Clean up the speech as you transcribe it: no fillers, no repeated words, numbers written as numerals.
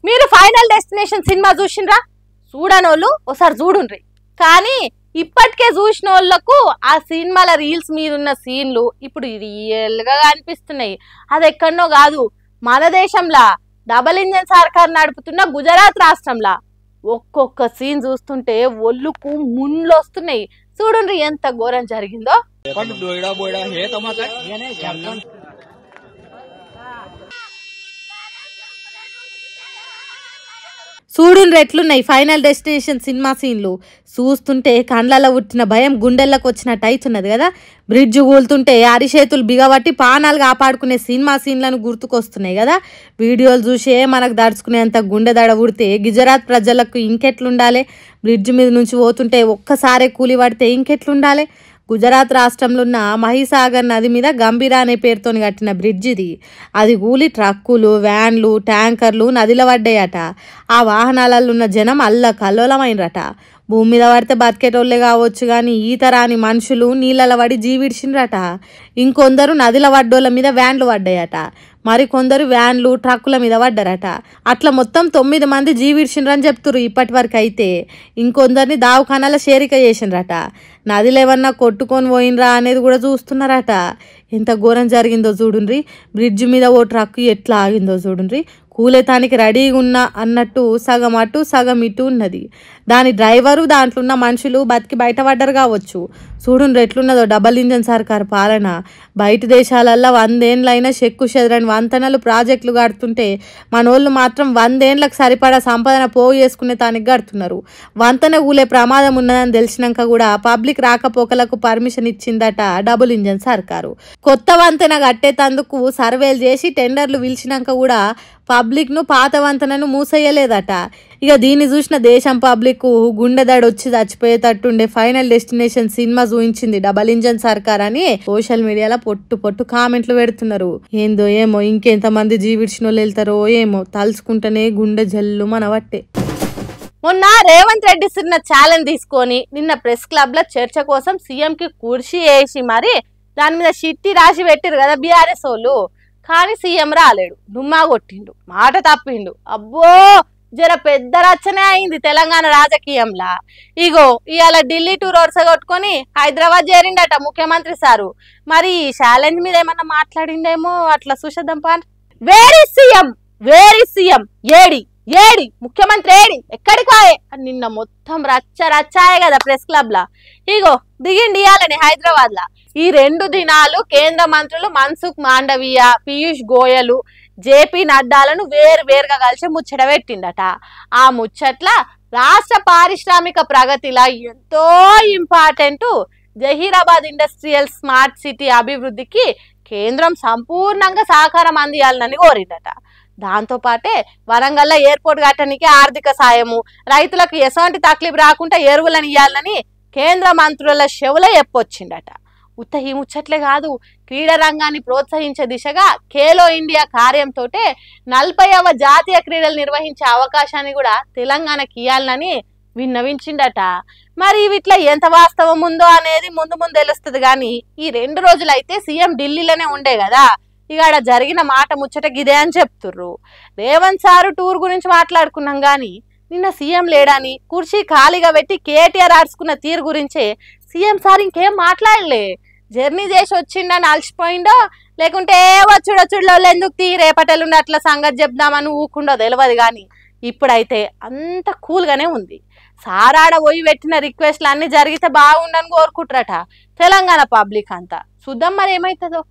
మీరు final destination cinema చూసిండ్రా? చూడనోళ్ళు ఒకసారి చూడుండ్రి. కానీ ఇప్పటికే చూసిన వాళ్ళకు ఆ సినిమాల రీల్స్ మీద ఉన్న సీన్లు ఇప్పుడు రియల్ గా అనిపిస్తున్నాయి. అది ఎక్కడనో కాదు, మన దేశంలా డబల్ ఇంజన్ సర్కార్ నడుపుతున్న గుజరాత్ రాష్ట్రంలా. ఒక్కొక్క సీన్ చూస్తుంటే ఒళ్ళుకు ముళ్ళు వస్తున్నాయి. చూడండి ఎంత ఘోరం జరిగిందో. చూడుండ్రి ఎట్లున్నాయి ఫైనల్ డెస్టినేషన్ సినిమా సీన్లు. చూస్తుంటే కండ్లలో ఉట్టిన భయం గుండెల్లోకి వచ్చినట్టు అవుతున్నది కదా. బ్రిడ్జ్ కూలుతుంటే అరిచేతులు బిగబట్టి పానాలు కాపాడుకునే సినిమా సీన్లను గుర్తుకొస్తున్నాయి కదా. వీడియోలు చూసే మనకు దడుచుకునేంత గుండె దడ ఉడితే గుజరాత్ ప్రజలకు ఇంకెట్లుండాలి? బ్రిడ్జ్ మీద నుంచి పోతుంటే ఒక్కసారే కూలి పడితే ఇంకెట్లుండాలి? గుజరాత్ రాష్ట్రంలో ఉన్న మహిసాగర్ నది మీద గంభీరా అనే పేరుతో కట్టిన బ్రిడ్జ్ ఇది. అది కూలి ట్రక్కులు, వ్యాన్లు, ట్యాంకర్లు నదిలో పడ్డాయట. ఆ వాహనాలలో ఉన్న జనం అల్లకల్లోలమైనరట. భూమి మీద పడితే బతికేటోళ్ళే కావచ్చు కానీ ఈత రాని మనుషులు నీళ్ళలో పడి జీవిడిచిండ్రట. ఇంకొందరు నదిలో పడ్డోళ్ళ మీద వ్యాన్లు పడ్డాయట. మరికొందరు వ్యాన్లు, ట్రక్కుల మీద పడ్డారట. అట్లా మొత్తం 9 మంది జీవిడిచిండ్రని చెప్తున్నారు ఇప్పటి వరకు. అయితే ఇంకొందరిని దావఖానాల చేరిక చేసిండ్రట. నదిలో ఏమన్నా కొట్టుకొని పోయినరా అనేది కూడా చూస్తున్నారట. ఎంత ఘోరం జరిగిందో చూడుండ్రి. బ్రిడ్జ్ మీద ఓ ట్రక్ ఎట్లా ఆగిందో చూడుండ్రి. కూలేతానికి రెడీగా ఉన్నా అన్నట్టు సగం అటు సగం ఇటు ఉన్నది. దాని డ్రైవరు, దాంట్లో ఉన్న మనుషులు బతికి బయటపడ్డారు కావచ్చు. చూడుండ్రి ఎట్లున్నదో డబల్ ఇంజన్ సర్కార్ పాలన. బయట దేశాలల్లో 100 ఏళ్ళైనా చెక్కు చెదరని వంతెనలు, ప్రాజెక్టులు కడుతుంటే మనోళ్ళు మాత్రం 100 ఏళ్ళకు సరిపడా సంపాదన పోగు చేసుకునే తానికి కడుతున్నారు. వంతెన కూలే ప్రమాదం ఉన్నదని తెలిసినాక కూడా పబ్లిక్ రాకపోకలకు పర్మిషన్ ఇచ్చిందట డబుల్ ఇంజన్ సర్కారు. కొత్త వంతెన కట్టేటందుకు సర్వేలు చేసి టెండర్లు పిలిచినాక కూడా పబ్లిక్ ను పాత వంతెనను మూసేయలేదట. ఇక దీన్ని చూసిన దేశం పబ్లిక్ గుండె దడ వచ్చి చచ్చిపోయేటట్టుండే ఫైనల్ డెస్టినేషన్ సినిమా చూయించింది డబల్ ఇంజన్ సర్కార్ అని సోషల్ మీడియాలో పొట్టు కామెంట్లు పెడుతున్నారు. ఏందో ఏమో ఇంకెంతమంది జీవిడిచిన వాళ్ళు వెళ్తారో ఏమో తలుచుకుంటేనే గుండె జల్లు మనవట్టే. మొన్న రేవంత్ రెడ్డి సిన్న ఛాలెంజ్ తీసుకొని నిన్న ప్రెస్ క్లబ్ లో చర్చ కోసం సీఎం కి కుర్చీ వేసి మరి దాని మీద చిట్టి రాసి పెట్టిరు కదా బీఆర్ఎస్ వాళ్ళు. కానీ సీఎం రాలేడు, డుమ్మా కొట్టిండు, మాట తప్పిండు. అబ్బో జర పెద్ద రచనే అయింది తెలంగాణ రాజకీయంలా. ఇగో ఇవాళ ఢిల్లీ టూర్ వరుస కొట్టుకొని హైదరాబాద్ చేరిండట ముఖ్యమంత్రి సారు. మరి ఈ ఛాలెంజ్ మీద ఏమన్నా మాట్లాడిండేమో, అట్లా చూసేద్దాం పా. వేరీ సీఎం ఏడి ముఖ్యమంత్రి ఏడి ఎక్కడికి వాయే అని నిన్న మొత్తం రచ్చాయే కదా ప్రెస్ క్లబ్ లా. ఇగో దిగిండి ఇయాలని హైదరాబాద్ లా. ఈ 2 దినాలు కేంద్ర మంత్రులు మన్సుఖ్ మాండవీయ, పీయూష్ గోయల్, జేపీ నడ్డాలను వేరుగా కలిసి ముచ్చట పెట్టిండట. ఆ ముచ్చట్ల రాష్ట్ర పారిశ్రామిక ప్రగతిలా ఎంతో important Zaheerabad industrial smart city అభివృద్ధికి కేంద్రం సంపూర్ణంగా సహకారం అందియాలని కోరిందట. దాంతో పాటే వరంగల్ ఎయిర్పోర్ట్ కట్టడానికి ఆర్థిక సాయము, రైతులకు ఎటువంటి తక్లీఫ్ రాకుండా ఎరువులను ఇవ్వాలని కేంద్ర మంత్రుల చెవుల చెప్పొచ్చిండట. ఉత్త ఈ ముచ్చట్లే కాదు, క్రీడా రంగాన్ని ప్రోత్సహించే దిశగా ఖేలో ఇండియా కార్యంతో 40వ జాతీయ క్రీడలు నిర్వహించే అవకాశాన్ని కూడా తెలంగాణకి ఇవ్వాలని విన్నవించిండట. మరి వీటిలో ఎంత వాస్తవం ఉందో అనేది ముందు తెలుస్తుంది. కానీ ఈ 2 రోజులైతే సీఎం ఢిల్లీలోనే ఉండే కదా. ఇక ఆడ జరిగిన మాట ముచ్చట గిదే అని చెప్తుర్రు. రేవంత్ సారు టూర్ గురించి మాట్లాడుకున్నాం కానీ నిన్న సీఎం లేడని కుర్చీ ఖాళీగా పెట్టి కేటీఆర్ ఆడుచుకున్న తీరు గురించే సీఎం సార్ ఇంకేం మాట్లాడలే. జర్నీ చేసి వచ్చిండని అలసిపోయిండో లేకుంటే వచ్చుడొచ్చుడులో ఎందుకు రేపటెల్లుండి అట్లా సంగతి చెప్దామని ఊకుండో తెలియదు. కానీ ఇప్పుడైతే అంత కూల్గానే ఉంది. సారాడ పోయి పెట్టిన రిక్వెస్ట్లు అన్ని జరిగితే బాగుండని కోరుకుంటారట తెలంగాణ పబ్లిక్ అంతా. చూద్దాం మరి ఏమవుతుందో.